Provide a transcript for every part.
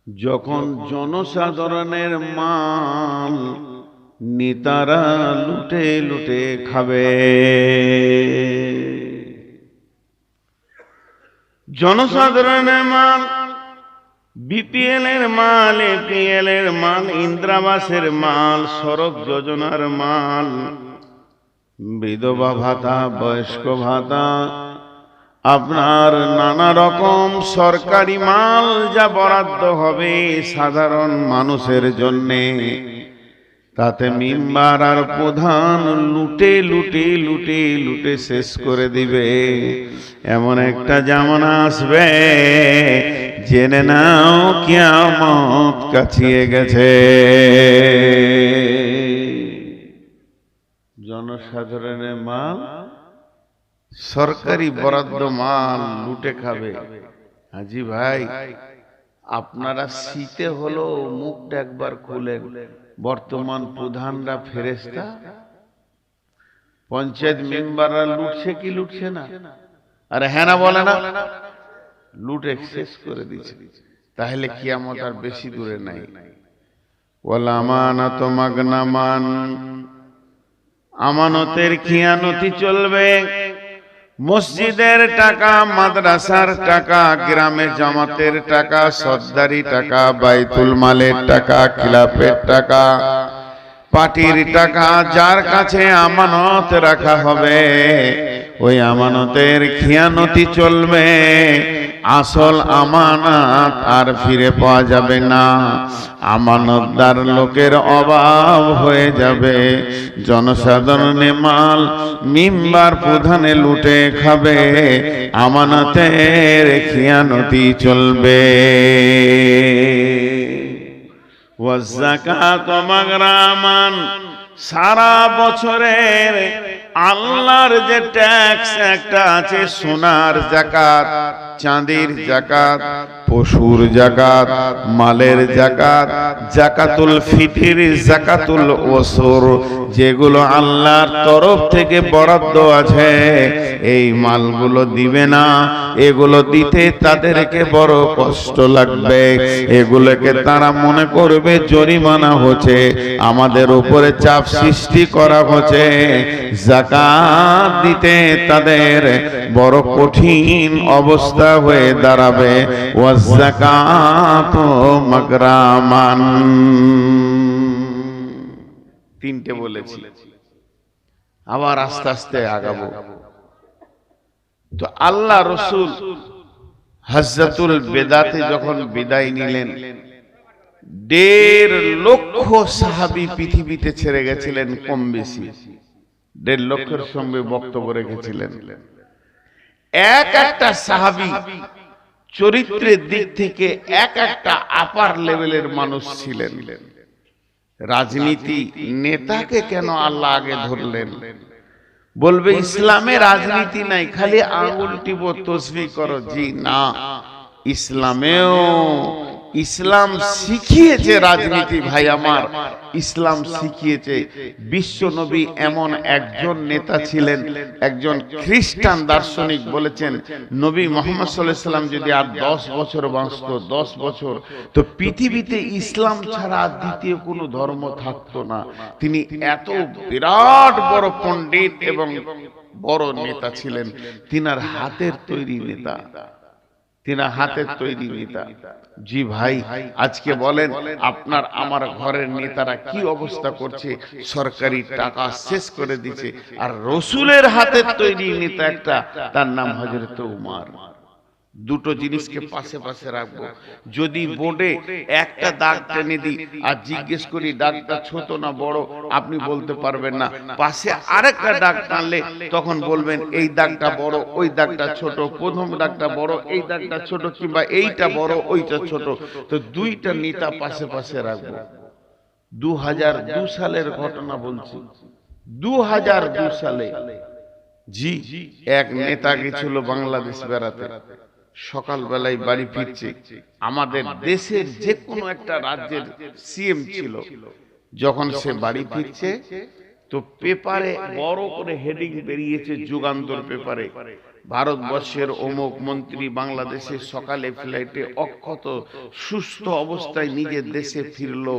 যখন জনসাধারণের মাল নেতারা লুটে লুটে খাবে, জনসাধারণের মাল, বিপিএল এর মাল, এপিএল এর মাল, ইন্দিরাবাসের মাল, সড়ক যোজনার মাল, বিধবা ভাতা, বয়স্ক ভাতা, আপনার নানা রকম সরকারি মাল যা বরাদ্দ হবে সাধারণ মানুষের জন্যে, তাতে মেম্বার আর প্রধান লুটে লুটে লুটে লুটে শেষ করে দিবে। এমন একটা জামানা আসবে, জেনে নাও কিয়ামত কাছিয়ে গেছে। জনসাধারণের মাল, সরকারি বরাদ্দ মাল লুটে খাবে। হাজি ভাই, আপনারা শীতে হলো মুখটা একবার খুলেন, বর্তমান প্রধানরা ফেরেশতা, পঞ্চায়েত মেম্বাররা লুটছে কি লুটছে না? আরে হ্যাঁ না বলে না? লুটে শেষ করে দিচ্ছে। তাহলে কিয়ামত আর বেশি দূরে নাই। ওয়াল আমানাতু মাগনামান, আমানতের খিয়ানতি চলবে। মসজিদের টাকা, মাদ্রাসার টাকা, গ্রামে জামাতের টাকা, সরদারি টাকা, বাইতুল মালের টাকা, খিলাফের টাকা, পার্টির টাকা, যার কাছে আমানত রাখা হবে ওই আমানতের খিয়ানতি চলবে। আসল আমানত আর ফিরে পাওয়া যাবে না, আমানতদার লোকের অভাব হয়ে যাবে। জনসাধারণের মাল মেম্বার প্রধানে লুটে খাবে, আমানতের খিয়ানতি চলবে। ওয়াযাকাত মাগরামান, সারা বছরের আল্লাহর যে ট্যাক্স একটা আছে, সোনার যাকাত, চাঁদির যাকাত, পশুর যাকাত, মালের যাকাত, যাকাতুল ফিতর, যাকাতুল ওসর, যেগুলো আল্লাহর তরফ থেকে বরাদ্দ আছে, এই মালগুলো দিবে না। এগুলো দিতে তাদেরকে বড় কষ্ট লাগবে। এগুলোকে তারা মনে করবে জরিমানা হচ্ছে, আমাদের উপরে চাপ সৃষ্টি করা হচ্ছে। যাকাত দিতে তাদের বড় কঠিন অবস্থা হয়ে দাঁড়াবে। ওয়াযাকাতু মাগরামান, তিনটে বলেছি, আবার আস্তে আস্তে আগাবো। তো আল্লাহ রসুল হজ্জাতুল বেদাতে যখন বিদায় নিলেন, 1.5 লক্ষ সাহাবী পৃথিবীতে ছেড়ে গেছিলেন, কম বেশি 1.5 লক্ষের সঙ্গে বক্তব্য রেখেছিলেন। এক একটা সাহাবী চরিত্রের দিক থেকে এক একটা আপার লেভেলের মানুষ ছিলেন। রাজনীতি নেতাকে কেন আল্লাহ আগে ধরলেন? বলবে ইসলামে রাজনীতি নাই, খালি আঙুল টিপো, তসবিহ করো। জি না, ইসলামেও ইসলাম শিখিয়েছে রাজনীতি। ভাই আমার, ইসলাম শিখিয়েছে। বিশ্ব নবী এমন একজন নেতা ছিলেন, একজন খ্রিস্টান দার্শনিক বলেছেন, নবী মুহাম্মদ সাল্লাল্লাহু আলাইহি সাল্লাম যদি আর 10 বছর বাঁচত, 10 বছর, তো পৃথিবীতে ইসলাম ছাড়া দ্বিতীয় কোনো ধর্ম থাকতো না। তিনি এত বিরাট বড় পণ্ডিত এবং বড় নেতা ছিলেন। তিনার হাতের তৈরি নেতা, তিনার হাতের তৈরি নেতা। জি ভাই, আজকে বলেন আপনার আমার ঘরের নেতারা কি অবস্থা করছে? সরকারি টাকা শেষ করে দিচ্ছে। আর রসুলের হাতের তৈরি নেতা একটা, তার নাম হযরত উমর। দুটো জিনিসকে পাশে পাশে রাখবো। যদি বোর্ডে একটা দাগ টেনে দিই আর জিজ্ঞেস করি দাগটা ছোট না বড়, আপনি বলতে পারবেন না। পাশে আরেকটা দাগ টানলে তখন বলবেন এই দাগটা বড়, ওই দাগটা ছোট, প্রথম দাগটা বড়, এই দাগটা ছোট, কিংবা এইটা বড়, ওইটা ছোট। তো দুইটা নেতা পাশে পাশে রাখবো। 2002 সালের ঘটনা বলছি। 2002 সালে জি এক নেতা গেছিল বাংলাদেশ বেড়াতে। সকালবেলায় বাড়ি ফিরছে, আমাদের দেশের যে কোনো একটা রাজ্যের সিএম ছিল। যখন সে বাড়ি ফিরছে তো পেপারে বড় করে হেডিং বেরিয়েছে, যুগান্তর পেপারে, ভারতবর্ষের অমুক মন্ত্রী বাংলাদেশে সকালে ফ্লাইটে অক্ষত সুস্থ অবস্থায় নিজের দেশে ফিরলো,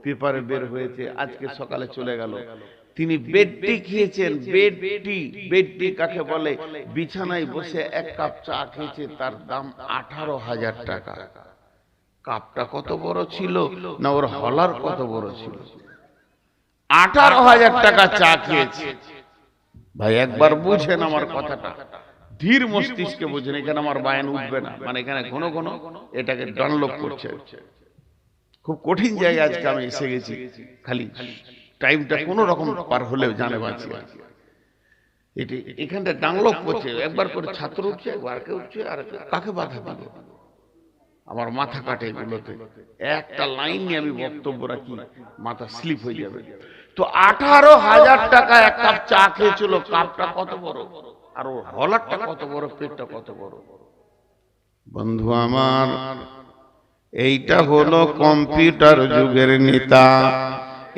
পেপারে বের হয়েছে, আজকে সকালে চলে গেল। তিনি বেডটি খেয়েছেন। বেডটি কাকে বলে? বিছানায় বসে এক কাপ চা খেয়েছে, তার দাম 18,000 টাকা। কাপটা কত বড় ছিল না ওর হলার কত বড় ছিল? 18,000 টাকা চা খেয়েছে। ভাই একবার বুঝেন আমার কথাটা, ধীর মস্তিষ্কে বুঝেন। এখানে আমার বায়ান উঠবে না, মানে এখানে ঘন ঘন এটাকে ডাউনলোড করছে। খুব কঠিন জায়গায় আজকে আমি এসে গেছি, খালি টাইমটা কোনো রকম পার হলেও জানে বাঁচি। এটি এখানটা ডাউনলোড করছে, একবার করে ছাত্র উঠছে, একবার কে উঠছে, আর কাকে বাধা দিল? আমার মাথা কাটে এগুলোতে। একটা লাইন নিয়ে আমি বক্তব্য রাখি, মাথা স্লিপ হয়ে যাবে। তো 18,000 টাকা এক কাপ চা খেয়েছিল। কাপটা কত বড়, আর ওর হলারটা কত বড়, পেটটা কত বড়। বন্ধু আমার, এইটা হলো কম্পিউটার যুগের নেতা,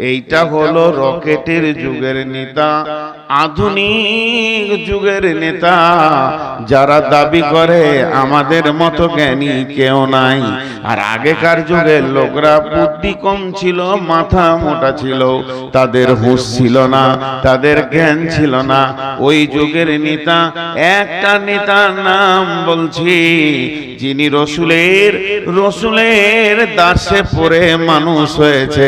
এইটা হলো রকেটের যুগের নেতা, আধুনিক যুগের নেতা। যারা দাবি করে আমাদের মতো জ্ঞানী কেউ নাই। আর আগেকার যুগের লোকরা বুদ্ধি কম ছিল, মাথা মোটা ছিল, তাদের হুঁশ ছিল না, তাদের জ্ঞান ছিল না। ওই যুগের নেতা, একটা নেতার নাম বলছি, যিনি রসুলের দাসে পড়ে মানুষ হয়েছে,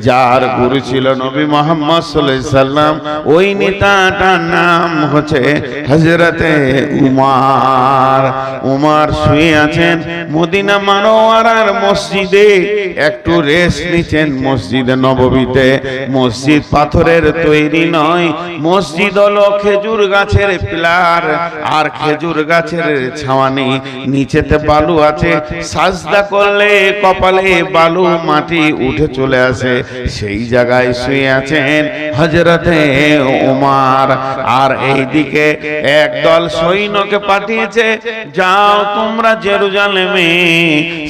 যার গুরু ছিল নবী মুহাম্মদ সাল্লাল্লাহু আলাইহি সাল্লাম। ওই নেতাটার নাম হচ্ছে হযরতে উমর শুয়ে আছেন মদিনা মানওয়ারার মসজিদে, একটু রেস্ট নিচ্ছেন মসজিদে নববীতে। মসজিদ পাথরের তৈরি নয়, মসজিদ হলো খেজুর গাছের পিলার, আর খেজুর গাছের ছাওয়ানি, নিচেতে বালু আছে, সাজদা করলে কপালে বালু মাটি উঠে চলে আসে। সেই জায়গায় শুয়ে আছেন হযরতে উমর। আর এইদিকে একদল সৈন্যকে পাঠিয়েছে, যাও তোমরা জেরুজালেমে,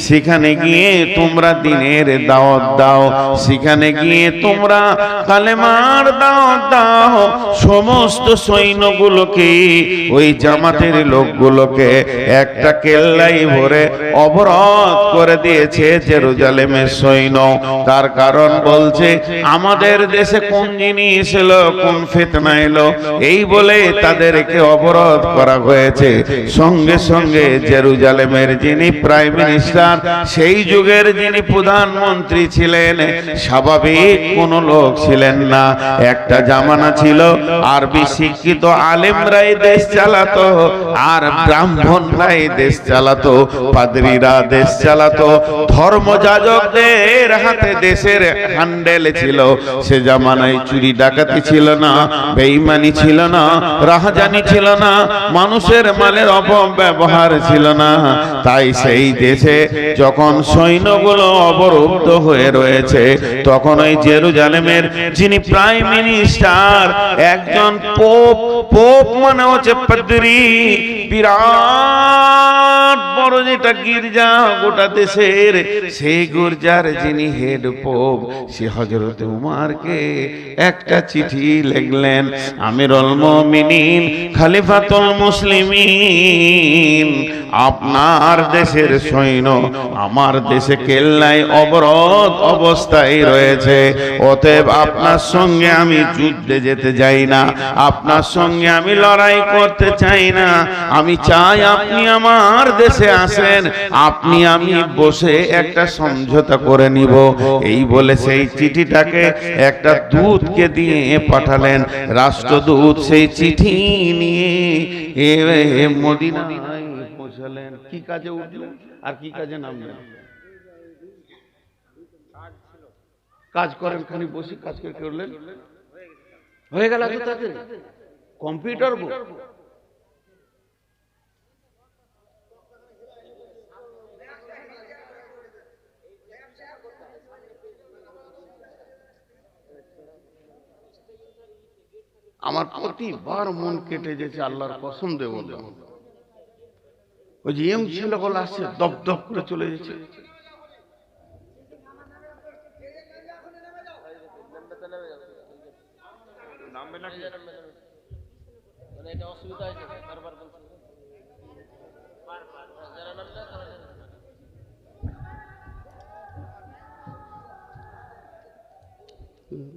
সেখানে গিয়ে তোমরা দ্বীনের দাওয়াত দাও, সেখানে গিয়ে তোমরা কালেমার দাওয়াত দাও। সমস্ত সৈন্যগুলোকে, ওই জামাতের লোকগুলোকে একটা কেল্লাই ভরে অবরোধ করে দিয়েছে জেরুজালেমের সৈন্য। তার কারণ বলছে, আমাদের দেশে কোন জিনিস এলো, কোন ফিতনা এলো, এই বলে তাদেরকে অবরোধ করা হয়েছে। সঙ্গে সঙ্গে জেরুজালেমের যিনি প্রাইম মিনিস্টার, সেই যুগের যিনি প্রধানমন্ত্রী ছিলেন, স্বাভাবিক কোন লোক ছিলেন না। একটা জামানা ছিল আরবি শিক্ষিত আলেমরাই দেশ চালাতো, আর ব্রাহ্মণরাই দেশ চালাতো, পাদ্রীরা দেশ চালাতো, ধর্মযাজকদের হাতে দেশের হ্যান্ডেল ছিল। সে জামানায় চুরি ডাকাতি ছিল না, বেঈমানি ছিল না, রাহাজানি ছিল না, মানুষের মালের অপব্যবহার ছিল না। তাই সেই দেশে যখন সৈন্যগুলো অবরুদ্ধ হয়ে রয়েছে, তখন ওই জেরুজালেমের যিনি প্রাইম মিনিস্টার, একজন পোপ মানে হচ্ছে পাদ্রী, বিরাট বড় যেটা গির্জা গোটা দেশের, সেই গির্জার যিনি হেড পোপ, সে হযরত উমরকে একটা চিঠি লিখলেন। আমিরুল মুমিনিন, খলিফাতুল মুসলিমিন, আপনার দেশের সৈন্য আমার দেশে কেল্লায় অবরোধ অবস্থায় রয়েছে, অতএব আপনার সঙ্গে আমি যুদ্ধে যেতে চাই না, আপনার সঙ্গে আমি লড়াই করতে চাই না। আমি চাই আপনি আমার দেশে আসেন, আপনি আমি বসে একটা সমঝোতা করে নিব। এই বলে সেই চিঠিটাকে একটা দূতকে দিয়ে পাঠালেন। রাষ্ট্রদূত সেই চিঠি নিয়ে মদিনায় পৌঁছালেন। কি কাজে উঠলেন আর কি কাজে নামলেন? কাজ করেন, খানি বসে কাজ করে করলেন, হয়ে গেল তাদের কম্পিউটার। আমার প্রতিবার মন কেটে যেছে, আল্লাহর কসম দিয়ে বললাম। ওই যে এম ছিল বলে আসছে, দপ দপ করে চলে যাচ্ছে।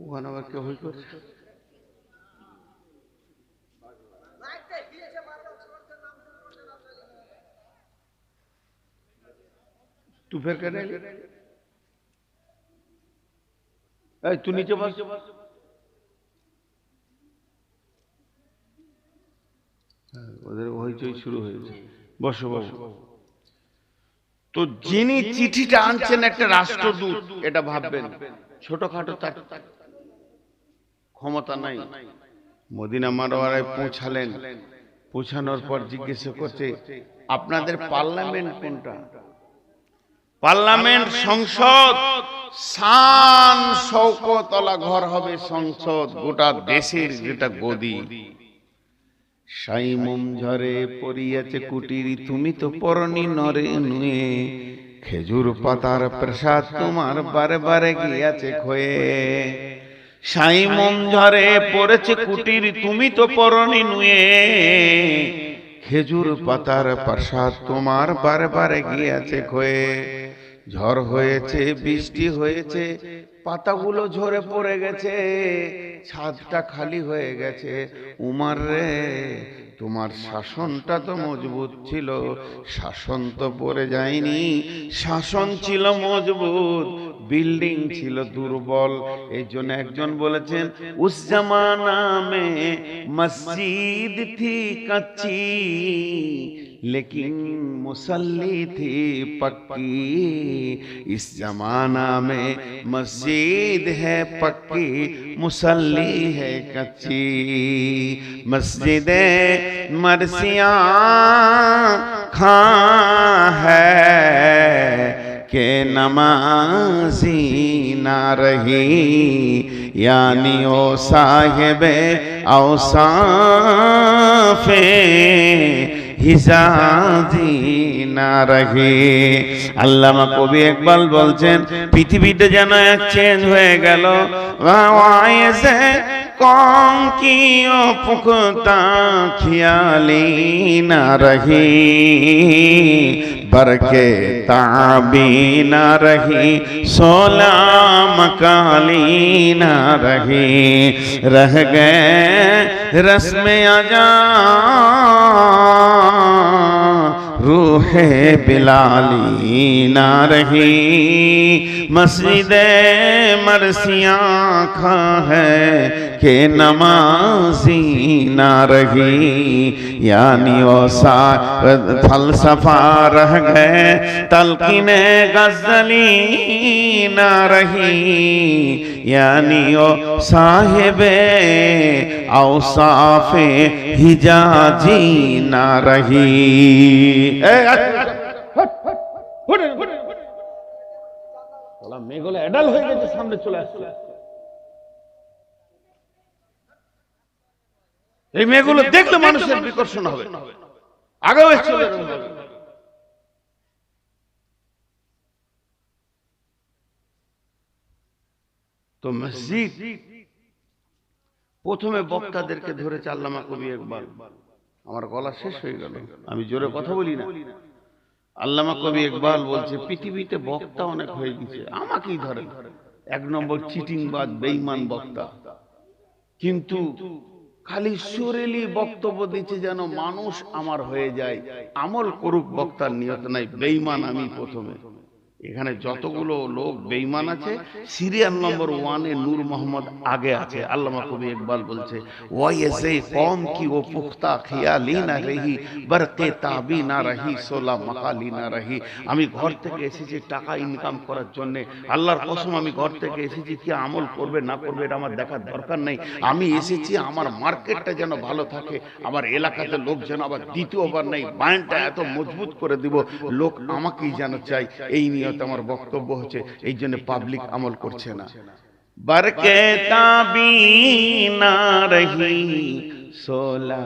ওখানে আবার কে হই করছে? তুই ফের কেন এলি? এই তুই নিচে বস। ওদের হইচই শুরু হয়েছে। বসো বসো। তো যিনি চিঠিটা আনছেন একটা রাষ্ট্রদূত, এটা ভাববেন ছোটখাটো তার ক্ষমতা নাই। মদিনা মারওয়ারায় পৌঁছালেন, পৌঁছানোর পর জিজ্ঞেস করছে আপনাদের পার্লামেন্ট কোনটা? পার্লামেন্ট সংসদ, শান শৌকতলা ঘর হবে সংসদ, গোটা দেশের যেটা গদি। সাইমুম ঝরে পড়িয়াছে কুটিরি, তুমি তো পরনি নরে নুয়ে, খেজুর পাতার প্রসাদ তোমার বারে বারে গিয়াছে খয়ে। সাইমুম ঝরে পড়েছে কুটিরি, তুমি তো পরনি নুয়ে, খেজুর পাতার প্রসাদ তোমার বারে বারে গিয়াছে খয়ে। ঝড় হয়েছে, বৃষ্টি হয়েছে, পাতাগুলো ঝরে পড়ে গেছে, ছাদটা খালি হয়ে গেছে। উমার রে, তোমার শাসনটা তো মজবুত ছিল, শাসন তো পড়ে যায়নি, শাসন ছিল মজবুত, বিল্ডিং ছিল দুর্বল। এই জন্য একজন বলেছেন উস জামানা মে মসজিদ থি কাচ্চি, लेकिन मुसल्ली थी पक्की। इस जमाना में मस्जिद है पक्की, मुसल्ली है कच्ची। मस्जिदे मरसिया खां है के नमाजी ना रही, यानी ओ साहिबे औसाफे হিজাজি না রাখে। আল্লামা কবি ইকবাল বলছেন পৃথিবীতে যেন এক চেঞ্জ হয়ে গেল। ওয়াইসে কম কি ও পুখতা খিয়ালি না রহি, বরকে তাবি না রহি, সোলা মকালি না রহি, রহ গে রসমে আজা रूहे बिलाली ना रही। मस्जिदे मरसिया खा है के नमाजी ना रही, यानी वो सा फलसफा रह गए, तलकीने गजली ना रही, यानी वो साहिबे औसाफे हिजाजी ना रही। মেয়েগুলো অ্যাডাল হয়ে গেছে, সামনে চলে আসছে। এই মেয়েগুলো দেখলে মানুষের বিকর্ষণ হবে, আগেও চলে যাবে। তো মসজিদ প্রথমে বক্তাদেরকে ধরেছে আল্লামা কবি ইকবাল। আমার গলা শেষ হয়ে গেল, আমি জোরে কথা বলি না। আল্লামা কবি ইকবাল বলছে পৃথিবীতে বক্তা অনেক হয়ে গেছে, আমাকেই ধরেন এক নম্বর চিটিংবাজ বেঈমান বক্তা, কিন্তু খালি সুরেলি বক্তব্য দিচ্ছে যেন মানুষ আমার হয়ে যায়, আমল করুক বক্তার নিয়ত নাই। বেঈমান আমি প্রথমে। এখানে যতগুলো লোক বেঈমান আছে সিরিয়াল নম্বর 1 এ নূর মোহাম্মদ আগে আছে। আল্লামা কবি ইকবাল বলছে ওয়াইসে কম কি ও পুখতা খিয়ালি না রহি, বরকে তাবি না রহি, সোলা মাকালি না রহি। আমি ঘর থেকে এসেছি টাকা ইনকাম করার জন্য, আল্লাহর কসম আমি ঘর থেকে এসেছি, কি আমল করবে না করবে এটা আমার দেখার দরকার নেই। আমি এসেছি আমার মার্কেটটা যেন ভালো থাকে, আমার এলাকাতে লোক যেন আবার দ্বিতীয়বার নেই, বায়ানটা এত মজবুত করে দিব, লোক আমাকেই যেন চাই। এই নিয়ে আমার বক্তব্য হচ্ছে, এই জন্য পাবলিক আমল করছে না। বরকে তাবি না রহি, সোলা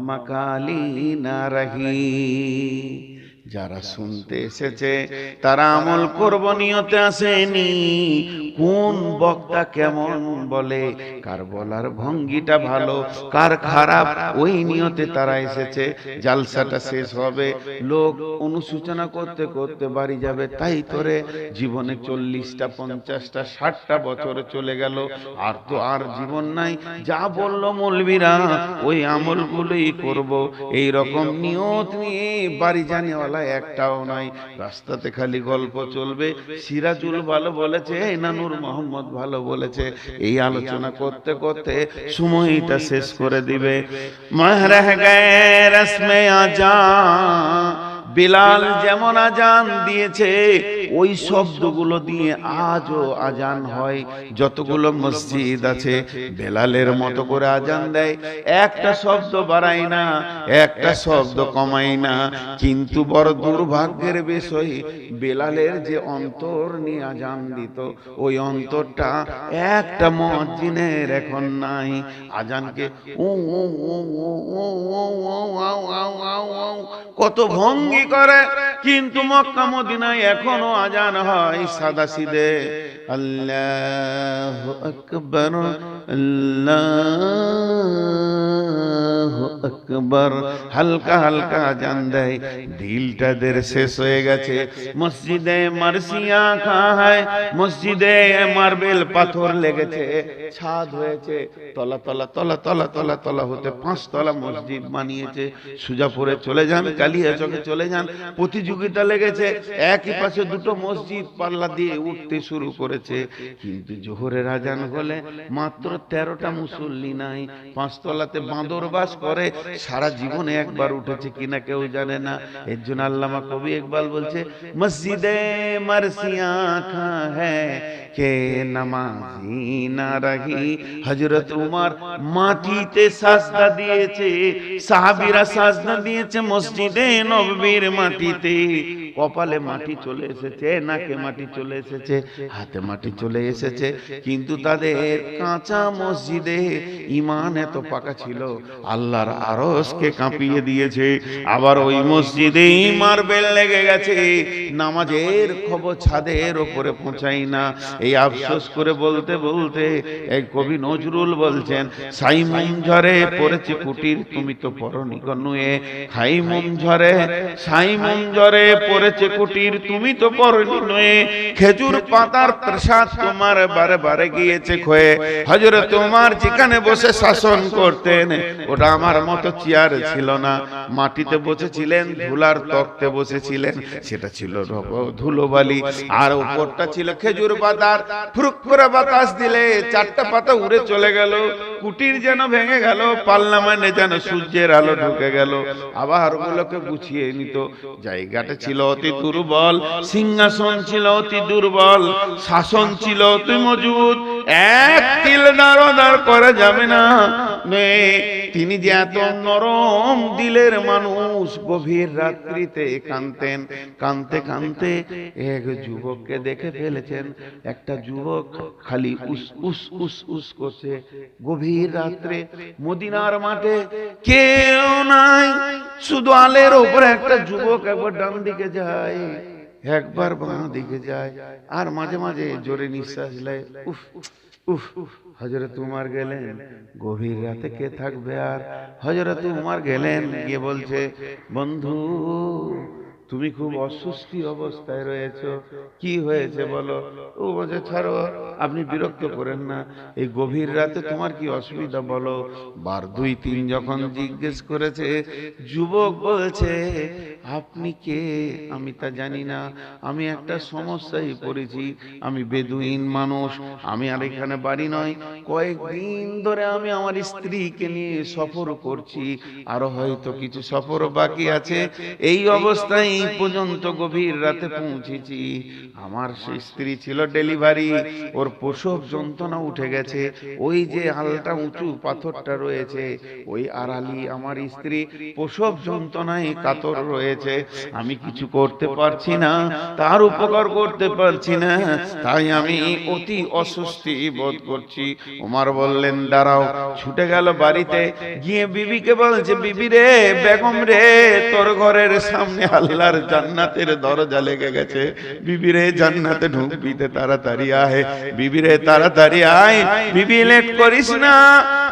মকালি না রহি, যারা শুনতে এসেছে তারা আমল করব নিয়তে আসেনি। কোন বক্তা কেমন বলে, কার বলার ভঙ্গিটা ভালো কার খারাপ, ওই নিয়তে তারা এসেছে। জালসাটা শেষ হবে, লোক অনুসূচনা করতে করতে বাড়ি যাবে। তাই তোরে জীবনে 40টা 50টা 60টা বছর চলে গেল, আর তো আর জীবন নাই। যা বললো মৌলবীরা ওই আমলগুলোই করব, এই রকম নিয়ত নিয়ে বাড়ি জানেওয়ালা একটাও নাই। রাস্তাতে খালি গল্প চলবে, সিরাজুল ভালো বলেছে, নানুর মোহাম্মদ ভালো বলেছে, এই আলোচনা করতে করতে সময়টা শেষ করে দিবে। মাহরাহ গায়ে রসমে আজান, বিলাল যেমন আজান দিয়েছে ওই শব্দগুলো দিয়ে আজও আজান হয়। যতগুলো মসজিদ আছে বেলালের মতো করে আজান দেয়, একটা শব্দ বাড়ায় না, একটা শব্দ কমায় না। কিন্তু বড় দুর্ভাগ্যের বিষয়, বেলালের যে অন্তর নিয়ে আজান দিত ওই অন্তরটা একটা মুয়াজ্জিনের এখন নাই। আজানকে কত ভঙ্গি করে, কিন্তু মক্কা মদিনায় এখনো আজান হয় সাদা সিধে, আল্লাহু আকবার আল্লাহু আকবার, হালকা হালকা আজান দেয়। দিলটা দের শেষ হয়ে গেছে। মসজিদে মারসিয়া খায়, মসজিদে মার্বেল পাথর লেগেছে, ছাদ হয়েছে, তলা তলা তলা তলা তলা তলা হতে 5 তলা মসজিদ বানিয়েছে। সুজাপুরে চলে যান, কালিয়াচকে চলে যান, প্রতিযোগিতা লেগেছে, একই পাশে দুটো মসজিদ পাল্লা দিয়ে উঠতে শুরু করেছে। কিন্তু জোহরের আজান হলে মাত্র 13টা মুসল্লি নাই। 5 তলাতে বাঁদর বাস করে, সারা জীবনে একবার উঠেছে কিনা কেউ জানে না। এর জন্য আল্লামা কবি ইকবাল বলছে, মসজিদে মারসিয়া খা হ্যায় কে নামাজি না রহি। হযরত উমর মাটিতে সাজদা দিয়েছে, সাহাবীরা সাজদা দিয়েছে মসজিদে নববীর মাটিতে। কপালে মাটি চলে এসেছে, নাকে মাটি চলে এসেছে, হাতে মাটি চলে এসেছে, কিন্তু তাদের কাঁচা মসজিদে ঈমান এত পাকা ছিল আল্লাহর আরশকে কাঁপিয়ে দিয়েছে। আবার ওই মসজিদে মার্বেল লেগে গেছে, নামাজের খবর ছাদের উপরে পৌঁছাই না। এই আফসোস করে বলতে বলতে এই কবি নজরুল বলছেন, সাইমুম ঝরে পড়েছে কুটির তুমি তো পরনি গনুয়ে, খাইমুম ঝরে সাইমুম ঝরে পড়েছে কুটির তুমি তো পরনি নয়ে, খেজুর পাতার প্রসাদ তোমার বারে বারে গিয়েছে ক্ষয়ে। হযরত ওমর যেখানে বসে শাসন করতেন ওটা আমার মতো চেয়ার ছিল না, মাটিতে বসেছিলেন, ধুলার তক্তে বসেছিলেন, সেটা ছিল ধুলোবালি, আর উপরটা ছিল খেজুর পাতার। ফুরুক করে বাতাস দিলে 4টা পাতা উড়ে চলে গেল, কুটির যেন ভেঙে গেল, পাল্লা মানে যেন সূর্যের আলো ঢুকে গেল। আবার ওগুলোকে গুছিয়ে নিত। জায়গাটা ছিল অতি দুর্বল, সিংহাসন ছিল অতি দুর্বল, শাসন ছিল অতি মজবুত, এক তিল নাড়াচাড়া করা যাবে না। তিনি যে এত নরম দিলের মানুষ, গভীর রাত্রিতে কাঁদতেন, কাঁদতে কাঁদতে এক যুবককে দেখে ফেলেছেন। একটা যুবক খালি উস উস উস উস করছে গভীর রাত্রে মদিনার মাঠে, কেউ নাই, শুধু আলের উপরে একটা যুবক একবার ডান দিকে যায়, একবার বাঁ দিকে যায়, আর মাঝে মাঝে জোরে নিঃশ্বাস নেয়। উফ উফ। হযরত উমর গেলেন, গভীর রাতে কে থাকবে আর। হযরত উমর গেলেন, গিয়ে বলছে, বন্ধু তুমি খুব অস্বস্তি অবস্থায় রয়েছো, কি হয়েছে বলো? ও বলছে, ছাড়ো, আপনি বিরক্ত করেন না, এই গভীর রাতে তোমার কি অসুবিধা বলো। বার 2-3 যখন জিজ্ঞেস করেছে, যুবক বলছে, আপনি কে? আমি তা জানি না, আমি একটা সমস্যায় পড়েছি, আমি বেদুইন মানুষ, আমি আর এখানে বাড়ি নয়, কয়েকদিন ধরে আমি আমার স্ত্রীকে নিয়ে সফর করছি, আরো হয়তো কিছু সফর বাকি আছে, এই অবস্থায় এই পর্যন্ত গভীর রাতে পৌঁছেছি। আমার সেই স্ত্রী ছিল ডেলিভারি, ওর প্রসব যন্ত্রণা উঠে গেছে, ওই যে আলটা উঁচু পাথরটা রয়েছে ওই আড়ালি আমার স্ত্রী প্রসব যন্ত্রণায় কাতর রয়েছে, আমি কিছু করতে পারছি না, তার উপকার করতে পারছি না, তাই আমি অতি অস্বস্তি বোধ করছি। ওমর বললেন, দাঁড়াও। ছুটে গেল বাড়িতে, গিয়ে বিবিকে বলছে, বিবি রে, বেগম রে, তোর ঘরের সামনে আল্লাহ আল্লাহর জান্নাতের দরজা লেগে গেছে। বিবি রে জান্নাতে ঢুকবি তে তাড়াতাড়ি আয়, বিবি রে তাড়াতাড়ি আয়, বিবি লেট করিস না,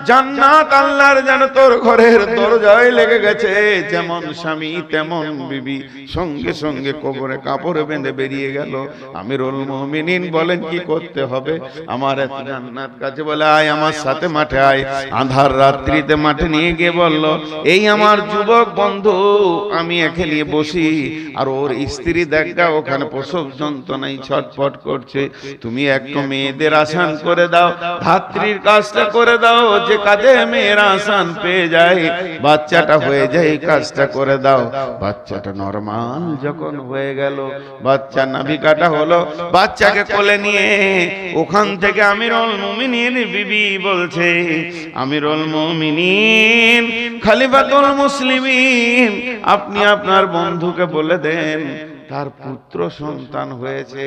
জান্নাত আল্লাহর যেন তোর ঘরের দরজায় লেগে গেছে। যেমন স্বামী তেমন বিবি সঙ্গে সঙ্গে কবরে কাপড় বেঁধে বেরিয়ে গেল। আমিরুল মুমিনিন বলেন কি করতে হবে? আমার এত জান্নাত কাছে বলে আয় আমার সাথে মাঠে আয়। আধার রাত্রিতে মাঠে নিয়ে গিয়ে বলল, এই আমার যুবক বন্ধু, আমি একে নিয়ে বসি আর ওর স্ত্রী দেখা ওখানে প্রসব যন্ত্রণায় ছটফট করছে, তুমি একটু মেয়েদের আসান করে দাও, ধাত্রীর কাজটা করে দাও, যে কাজে মেয়েরা আসান পেয়ে যায়, বাচ্চাটা হয়ে যায়, এই কাজটা করে দাও। বাচ্চাটা নরমাল যখন হয়ে গেল, বাচ্চা নাভি কাটা হলো, বাচ্চাকে কোলে নিয়ে ওখান থেকে আমিরুল মুমিনিন বিবি বলছে, আমিরুল মুমিনিন খলিফাতুল মুসলিমিন, আপনি আপনার বন্ধুকে বলে দেন তার পুত্র সন্তান হয়েছে।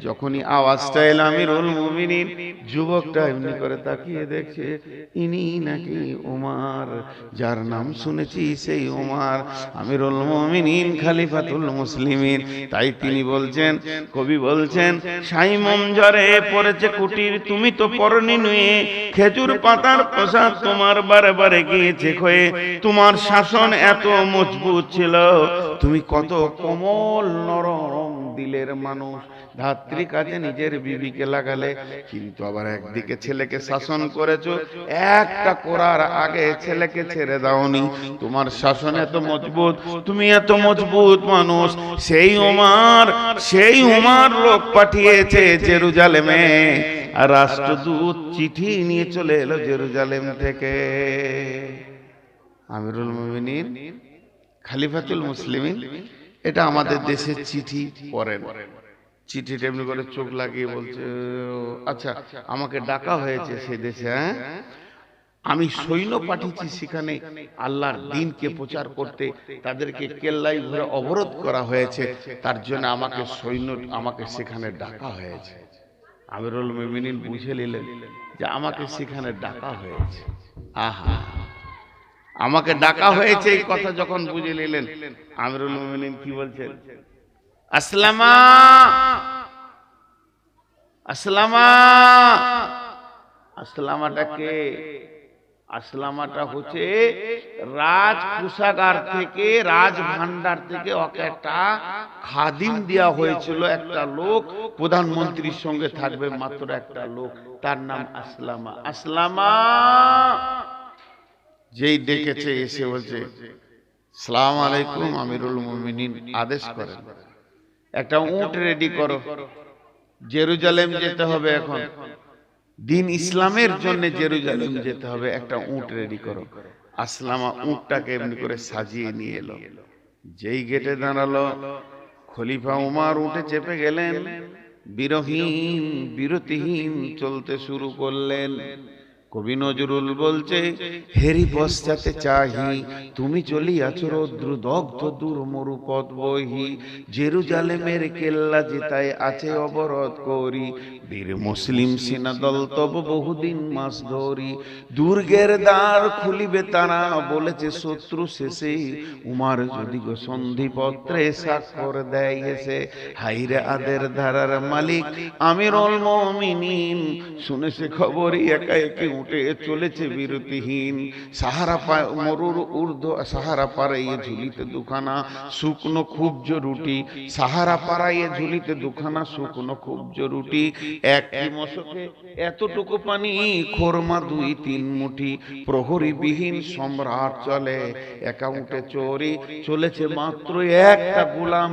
যখনই আওয়াজটা এলো আমিরুল মুমিনিন যুবকটা এমনি করে তাকিয়ে দেখছে, ইনি নাকি ওমর, যার নাম শুনেছি সেই ওমর, আমিরুল মুমিনিন খলিফাতুল মুসলিমিন। তাই তিনি বলছেন, কবি বলছেন, সাইমম জ্বরে পড়েছে কুটির, তুমি তো পরনি নুয়ে, খেজুর পাতার প্রসাদ তোমার বারে বারে গিয়েছে ক্ষয়ে, তোমার শাসন এত মজবুত ছিল, তুমি কত কোমল নরম দিলের মানুষ, ধাত্রী কাজে নিজের বিবিকে লাগালে, কিন্তু আবার একদিকে ছেলেকে শাসন করেছো, একটা করার আগে ছেলেকে ছেড়ে দাওনি, তোমার শাসন এত মজবুত, তুমি এত মজবুত মানুষ। সেই উমার লোক পাঠিয়েছে জেরুজালেমে, আর রাষ্ট্রদূত চিঠি নিয়ে চলে এলো জেরুজালেম থেকে। আমিরুল মুমিনিন খলিফাতুল মুসলিমিন, এটা আমাদের দেশের চিঠি পড়েন, চিঠিটা এমনি করে চোখ লাগিয়ে বলছে, আচ্ছা আমাকে ডাকা হয়েছে সেই দেশে, হ্যাঁ আমি সৈন্য পাঠিয়েছি সেখানে আল্লাহর দ্বীনকে প্রচার করতে, তাদেরকে কেল্লায় ঘুরে অবরোধ করা হয়েছে, তার জন্য আমাকে সেখানে ডাকা হয়েছে। আমিরুল মুমিনিন বুঝে নিলেন যে আমাকে সেখানে ডাকা হয়েছে। আহা, আমাকে ডাকা হয়েছে এই কথা যখন বুঝে নিলেন, আমিরুল মুমিনিন কি বলছেন, আসলামা আসলামা। আসলামাটা কে? আসলামাটা হচ্ছে রাজ কোষাগার থেকে, রাজ ভান্ডার থেকে ওকে একটা খাদিম দেওয়া হয়েছিল, একটা লোক প্রধানমন্ত্রীর সঙ্গে থাকবে, মাত্র একটা লোক, তার নাম আসলামা। আসলামা যেই ডেকেছে এসে বলছে, সালাম আলাইকুম। আমিরুল মুমিনিন আদেশ করেন, একটা উট রেডি করো, জেরুজালেম যেতে হবে, এখন দিন ইসলামের জন্য জেরুজালেম যেতে হবে, একটা উট রেডি করো। আসলামা উটটাকে এমনি করে সাজিয়ে নিয়ে এলো, যেই গেটে দাঁড়ালো, খলিফা উমার উঠে চেপে গেলেন, বিরহীন বিরতিহীন চলতে শুরু করলেন। কবি নজরুল বলছে, হেরি পশ্চাতে চাহি, তুমি চলিয়াছ রৌদ্র দগ্ধ দূর মরু পথ বহি, জেরুজালেমের কেল্লা যেতায় আছে অবরোধ করি, বীর মুসলিম সেনাদল তব বহুদিন মাস ধরি, দুর্গের দ্বার খুলিবে তারা, বলেছে শত্রু শেষে, উমার যদি গো সন্ধিপত্রে স্বাক্ষর দেয় এসে, হাইরে আদের ধারার মালিক আমিরুল মুমিনিন, শুনেছে খবরই একা একে উঠে চলেছে বিরতিহীন, সাহারা মরুর ঊর্ধ্ব, সাহারা পাড়াইয়ে ঝুলিতে দুখানা শুকনো খুবজ রুটি, সাহারা পাড়াইয়ে ঝুলিতে দুখানা শুকনো খুবজ রুটি, একটি মশকে এতটুকু পানি, খোরমা 2-3 মুঠি, প্রহরী বিহীন সম্রাট চলে, একা উঠে চোরি, চলেছে মাত্র একটা গোলাম,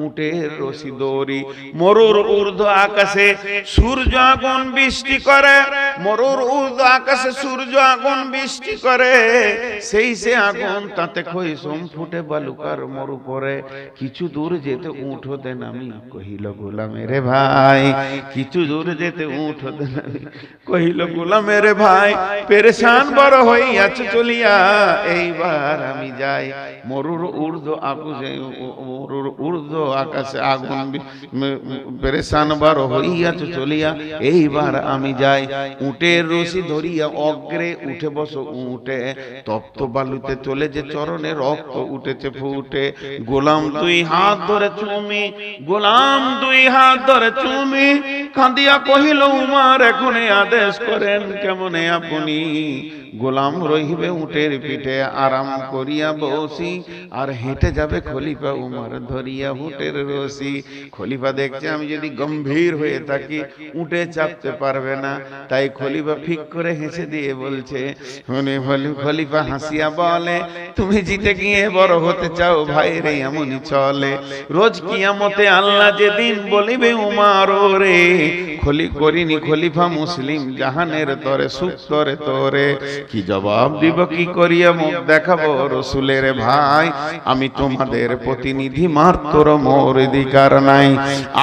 উটের রশি দড়ি, মরুর ঊর্ধ্ব আকাশে সূর্য আগুন বৃষ্টি করে, মরুর ঊর্ধ্ব আকাশে সূর্য আগুন বৃষ্টি করে, সেই সে আগুন তাতে খৈসম ফুটে বালুকার মরু পরে, কিছু দূর যেতে উঠ হতে নামি, কহিল গোলামের ভাই, কিছু দূর যেতে উঠ হতে নামি, কহিল গোলামের ভাই, পেরেশান বড় হইয়াছে চলিয়া, এইবার আমি যাই, মরুর ঊর্ধ্ব আকাশে, মরুর ঊর্ধ্ব আকাশে আগুন, পেরেশান বড় হইয়াছে চলিয়া, এইবার আমি যাই, উটের রশি ধরিয়া অগ্রে উঠে বসো উঠে, তপ্ত বালুতে চলে যে চরণে রক্ত উঠেছে ফুটে। গোলাম দুই হাত ধরে চুমি, গোলাম দুই হাত ধরে চুমি, কাঁদিয়া কহিল উমার এখনে আদেশ করেন কেমনে আপনি। গোলাম রহিবে উটের পিঠে আরাম করিয়া বসি, আর হেঁটে যাবে খলিফা উমার ধরিয়া উটের রশি। খলিফা দেখছে আমি যদি গম্ভীর হয়ে থাকি উঠে চাপতে পারবে না, তাই খলিফা ফিক করে হেসে দিয়ে বলছে, খলিফা হাসিয়া বলে তুমি জিতে গিয়ে বড় হতে চাও ভাই রে এমনই চলে। রোজ কিয়ামতে আল্লাহ যেদিন বলিবে উমার রে, করিনি খলিফা মুসলিম জাহানের তরে সুখ তরে তোরে। কি জবাব দিব কি করিয়া মুখ দেখাবো রসুলের ভাই, আমি তোমাদের প্রতিনিধি মাত্র মোর অধিকার নাই।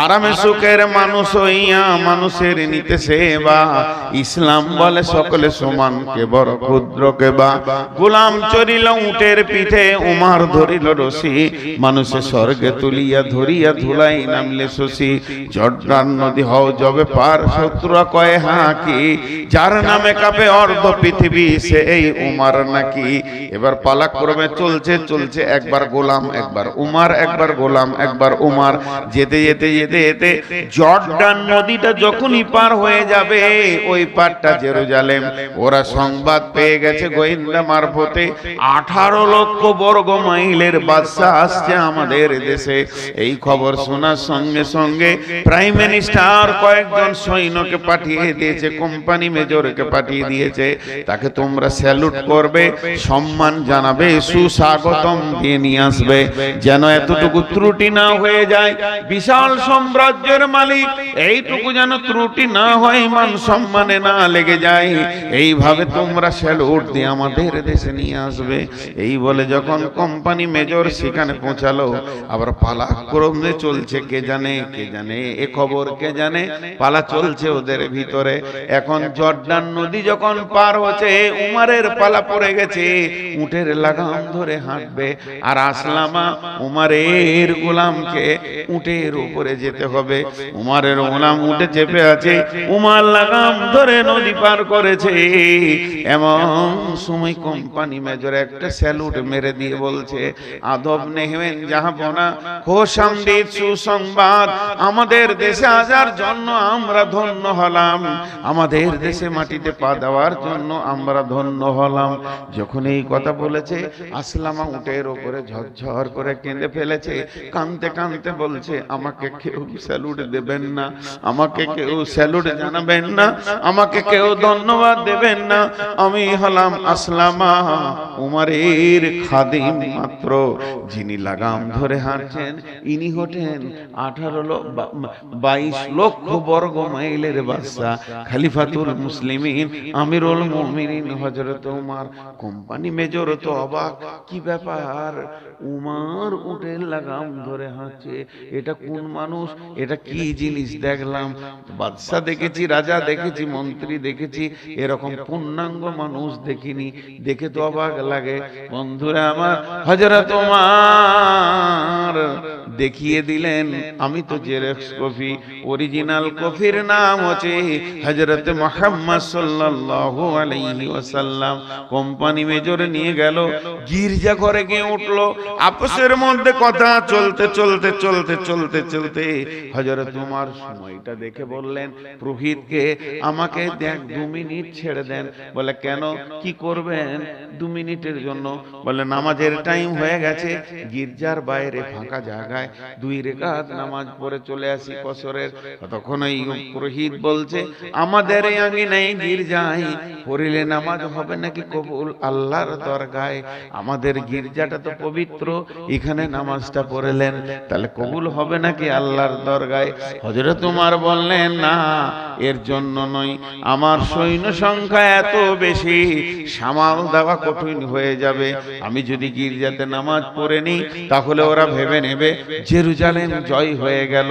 আরামে সুখের মানুষ হইয়া মানুষের নিতে সেবা, ইসলাম বলে সকলে সমান কে বড় ক্ষুদ্র কে বা। গোলাম চড়িল উটের পিঠে উমার ধরিল রশি, মানুষে স্বর্গে তুলিয়া ধরিয়া ধুলাই নামলে শশী। জর্দান নদী হও যবে পার শত্রুরা কয়ে হাকি, যার নামে কাঁপে অর্ধ পৃথিবী সে এই উমার নাকি। এবার পালাক্রমে চলছে চলছে, একবার গোলাম একবার উমার, একবার গোলাম একবার উমার। যেতে যেতে যেতে যেতে জর্দান নদীটা যখনই পার হয়ে যাবে, ওই পারটা জেরুজালেম। ওরা সংবাদ পেয়ে গেছে গোয়েন্দা মারফতে 18 লক্ষ বর্গ মাইলের বাদশা আসছে আমাদের দেশে। এই খবর শোনার সঙ্গে সঙ্গে প্রাইম মিনিস্টার কয়েকজন সৈন্যকে পাঠিয়ে দিয়েছে, কোম্পানি মেজরকে পাঠিয়ে দিয়েছে। তাকে তোমরা স্যালুট করবে, সম্মান জানাবে, সুস্বাগতম দিয়ে নিয়ে আসবে, যেন এতটুকু ত্রুটি না হয়ে যায়। বিশাল সাম্রাজ্যের মালিক, এইটুকু যেন ত্রুটি না হয়, মান সম্মানে না লেগে যায়, এইভাবে তোমরা স্যালুট দিয়ে আমাদের দেশে নিয়ে আসবে। এই বলে যখন কোম্পানি মেজর সেখানে পৌঁছালো, আবার পালাক্রমে চলছে, কে জানে কে জানে এ খবর কে জানে, পালা চলছে ওদের ভিতরে। এখন জর্দান নদী যখন পার হচ্ছে, উমারের পালা পড়ে গেছে, উটের লাগাম ধরে হাঁটবে, আর আসলামা উমারের গোলামকে উটের উপরে যেতে হবে। উমারের গোলাম উঠে চেপে আছে, উমার লাগাম ধরে নদী পার করেছে। এমন সময় কোম্পানি মেজর একটা স্যালুট মেরে দিয়ে বলছে, আদব নেহেন জাহাপনা, খোশামদিদ সুসংবাদ, আমাদের দেশে আসার জন্য আমরা ধন্য হলাম, আমাদের দেশে মাটিতে পা দেওয়ার জন্য আমরা ধন্য হলাম। যখন এই কথা বলেছে, আসলামা উটের উপরে ঝরঝর করে কেঁদে ফেলেছে, কাঁদতে কাঁদতে বলছে, আমাকে কেউ স্যালুট দেবেন না, আমাকে কেউ স্যালুট জানাবেন না, আমাকে কেউ ধন্যবাদ দেবেন না, আমি হলাম আসলামা উমারের খাদিম মাত্র। যিনি লাগাম ধরে হাঁটছেন ইনি হতেন 22 লক্ষ বর্গ মাইলের বাদশা, খলিফাতুল মুসলিমিন, আমিরুল মুমিনিন হযরত উমর। কোম্পানি মেজর তো অবাক, কি ব্যাপার, উমর উটের লাগাম ধরে হাঁটছে, এটা কোন মানুষ, এটা কি জিনিস দেখলাম? বাদশা দেখেছি, রাজা দেখেছি, মন্ত্রী দেখেছি, এরকম পূর্ণাঙ্গ মানুষ দেখিনি, দেখে তো অবাক লাগে। বন্ধুরা আমার, হযরত উমর দেখিয়ে দিলেন, আমি তো জেরক্স কপি, অরিজিনাল কপির নাম হচ্ছে হযরত মুহাম্মদ সাল্লাল্লাহু আলাইহি ওয়াসাল্লাম। কোম্পানি মেজর নিয়ে গেল, গির্জা ঘরে গিয়ে উঠলো, আপসের মধ্যে কথা চলতে চলতে চলতে চলতে চলতে হযরত উমর সময়টা দেখে বললেন পুরোহিতকে, আমাকে দেখ 2 মিনিট ছেড়ে দেন। বলে কেন, কি করবেন 2 মিনিটের জন্য? বলে নামাজের টাইম হয়ে গেছে, গির্জার বাইরে ফাঁকা জায়গায় 2 রাকাত নামাজ পড়ে চলে আসি কসরের। তখন এই পুরোহিত বলছে, আমাদের এই আঙ্গিনায় গির্জায় পড়িলে নামাজ হবে নাকি কবুল আল্লাহর দরগায়? আমাদের গির্জাটা তো পবিত্র, এখানে নামাজটা পড়লেন তাহলে কবুল হবে নাকি আল্লাহর দরগায়? হযরত উমর বললেন, না, এর জন্য নয়, আমার সৈন্য সংখ্যা এত বেশি, সামাল দেওয়া কঠিন হয়ে যাবে। আমি যদি গির্জাতে নামাজ পড়ে নিই, তাহলে ওরা ভেবে নেবে জেরুজালেম জয় হয়ে গেল,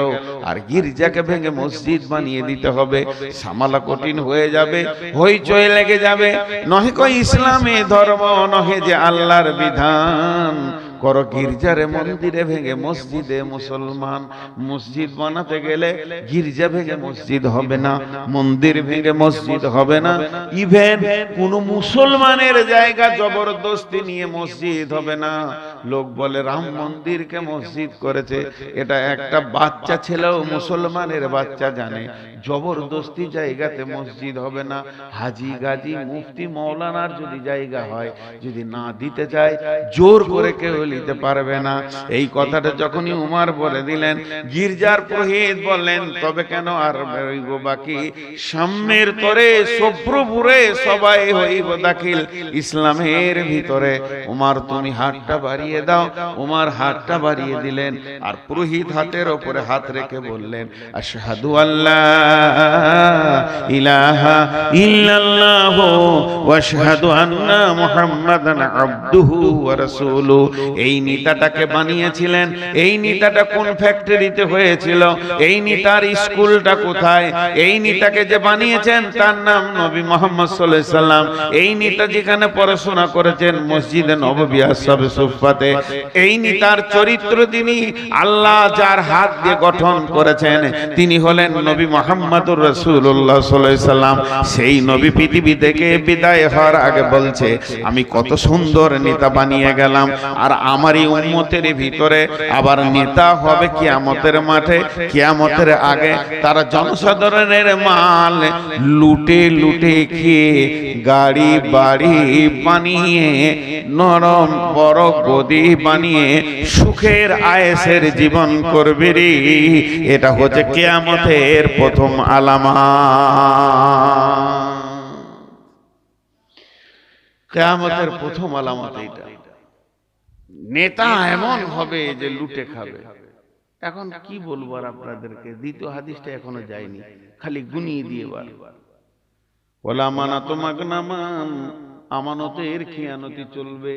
আর গির্জাকে ভেঙে মসজিদ বানিয়ে দিতে হবে, সামালা কঠিন হয়ে যাবে, হইচই লেগে যাবে। নহে কই ইসলামে ধর্ম, নহে যে আল্লাহর বিধান, করো গির্জারে মন্দিরে ভেঙে মসজিদে মুসলমান। মসজিদ বানাতে গেলে গির্জা ভেঙে মসজিদ হবে না, মন্দির ভেঙে মসজিদ হবে না, ইভেন কোন মুসলমানের জায়গা জবরদস্তি নিয়ে মসজিদ হবে না। লোক বলে রাম মন্দিরকে মসজিদ করেছে, এটা একটা বাচ্চা ছেলেও মুসলমানের বাচ্চা জানে জবরদস্তি জায়গাতে মসজিদ হবে না। হাজি গাজী মুফতি মৌলানার যদি জায়গা হয়, যদি না দিতে চায় জোর করে কেউ নিতে পারবে না। এই কথাটা যখনই উমার বলে দিলেন, গির্জার পুরোহিত বললেন তবে কেন আর হইব বাকি, সাম্যের তরে সভ্রপুরে সবাই হইব দাখিল ইসলামের ভিতরে। উমার তুমি হাতটা বাড়িয়ে দাও। উমার হাতটা বাড়িয়ে দিলেন, আর পুরোহিত হাতের ওপরে হাত রেখে বললেন আশহাদু আল্লাহ ইলাহা ইল্লাল্লাহ ওয়া আশহাদু আন্না মুহাম্মাদান আবদুহু ওয়া রাসূলুহু। এই নেতাটাকে বানিয়েছিলেন, এই নেতাটা কোন ফ্যাক্টরিতে হয়েছিল, এই নেতার স্কুলটা কোথায়, এই নেতাকে যে বানিয়েছেন তার নাম নবী মুহাম্মদ সাল্লাল্লাহু আলাইহি সাল্লাম। এই নেতা যেখানে পড়াশোনা করেছেন মসজিদে নববী আসহাবে সুফফাতে, এই নেতার চরিত্র তিনি আল্লাহ যার হাত দিয়ে গঠন করেছেন তিনি হলেন নবী মুহাম্মদুর রাসূলুল্লাহ সাল্লাল্লাহু আলাইহি সাল্লাম। সেই নবী পৃথিবী থেকে বিদায় হওয়ার আগে বলছে আমি কত সুন্দর নেতা বানিয়ে গেলাম, আর আমারই উম্মতের ভিতরে আবার নেতা হবে কিয়ামতের মাঠে। কিয়ামতের আগে তারা জনসাধারণের মাল লুটে লুটে খেয়ে গাড়ি বাড়ি বানিয়ে নরম বড় গদি বানিয়ে সুখের আয়েশের জীবন করবে রে। এটা হচ্ছে কিয়ামতের প্রথম আলামত। কিয়ামতের প্রথম আলামত এইটা। নেতা এমন হবে যে লুটে খাবে। এখন কি বলবো আর আপনাদেরকে, দ্বিতীয় হাদিসটা এখনো যায়নি, খালি গুনিয়ে দিয়ে বার ওলা মানাতো মাগনামান, আমানতের খিয়ানতি চলবে।